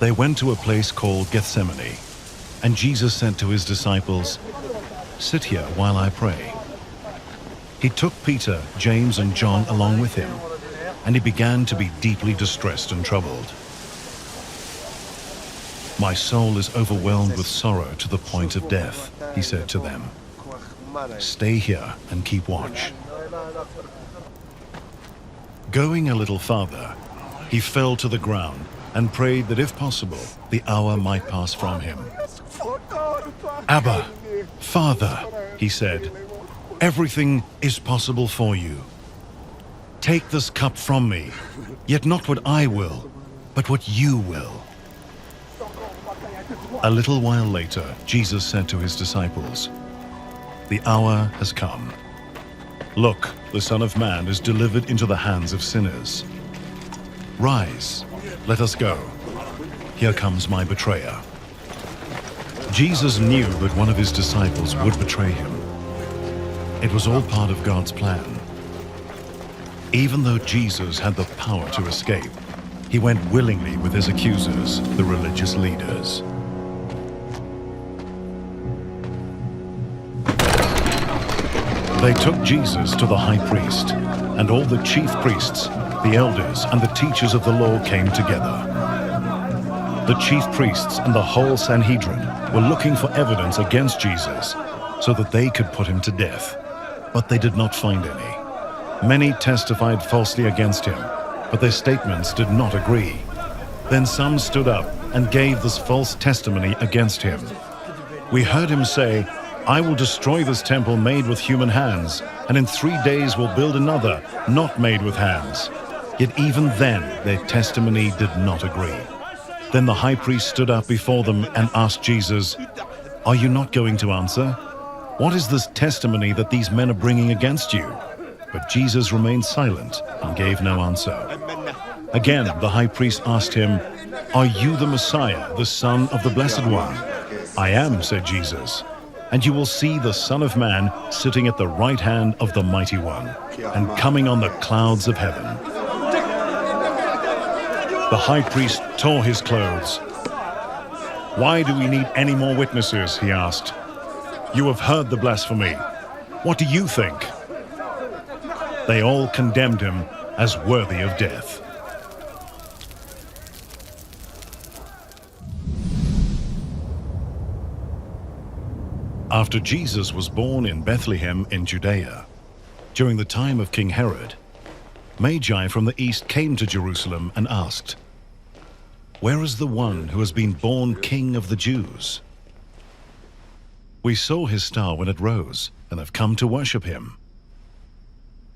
They went to a place called Gethsemane, and Jesus said to his disciples, "Sit here while I pray." He took Peter, James, and John along with him, and he began to be deeply distressed and troubled. "My soul is overwhelmed with sorrow to the point of death," he said to them. "Stay here and keep watch." Going a little farther, he fell to the ground and prayed that if possible, the hour might pass from him. "Abba, Father," he said, "everything is possible for you. Take this cup from me, yet not what I will, but what you will." A little while later, Jesus said to his disciples, "The hour has come. Look, the Son of Man is delivered into the hands of sinners. Rise, let us go. Here comes my betrayer." Jesus knew that one of his disciples would betray him. It was all part of God's plan. Even though Jesus had the power to escape, he went willingly with his accusers, the religious leaders. They took Jesus to the high priest, and all the chief priests, the elders, and the teachers of the law came together. The chief priests and the whole Sanhedrin were looking for evidence against Jesus so that they could put him to death, but they did not find any. Many testified falsely against him, but their statements did not agree. Then some stood up and gave this false testimony against him. "We heard him say, 'I will destroy this temple made with human hands, and in 3 days will build another, not made with hands.' Yet even then their testimony did not agree." Then the high priest stood up before them and asked Jesus, "Are you not going to answer? What is this testimony that these men are bringing against you?" But Jesus remained silent and gave no answer. Again, the high priest asked him, "Are you the Messiah, the Son of the Blessed One?" "I am," said Jesus. "And you will see the Son of Man sitting at the right hand of the Mighty One, and coming on the clouds of heaven." The high priest tore his clothes. "Why do we need any more witnesses?" he asked. "You have heard the blasphemy. What do you think?" They all condemned him as worthy of death. After Jesus was born in Bethlehem in Judea, during the time of King Herod, Magi from the east came to Jerusalem and asked, "Where is the one who has been born King of the Jews? We saw his star when it rose and have come to worship him."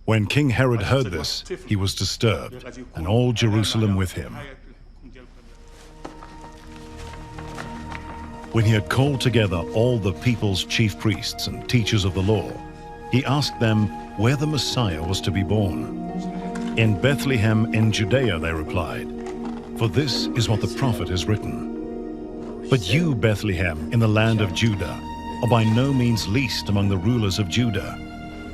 When King Herod heard this, he was disturbed, and all Jerusalem with him. When he had called together all the people's chief priests and teachers of the law, he asked them where the Messiah was to be born. "In Bethlehem in Judea," they replied, "for this is what the prophet has written. But you, Bethlehem, in the land of Judah, are by no means least among the rulers of Judah,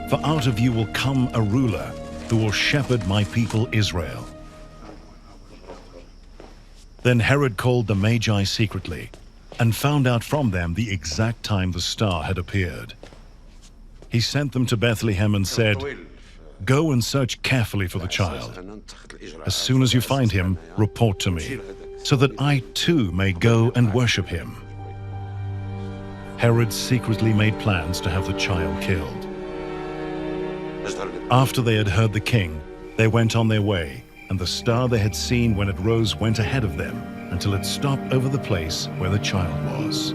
for out of you will come a ruler who will shepherd my people Israel." Then Herod called the Magi secretly and found out from them the exact time the star had appeared. He sent them to Bethlehem and said, "Go and search carefully for the child. As soon as you find him, report to me, so that I too may go and worship him." Herod secretly made plans to have the child killed. After they had heard the king, they went on their way, and the star they had seen when it rose went ahead of them until it stopped over the place where the child was.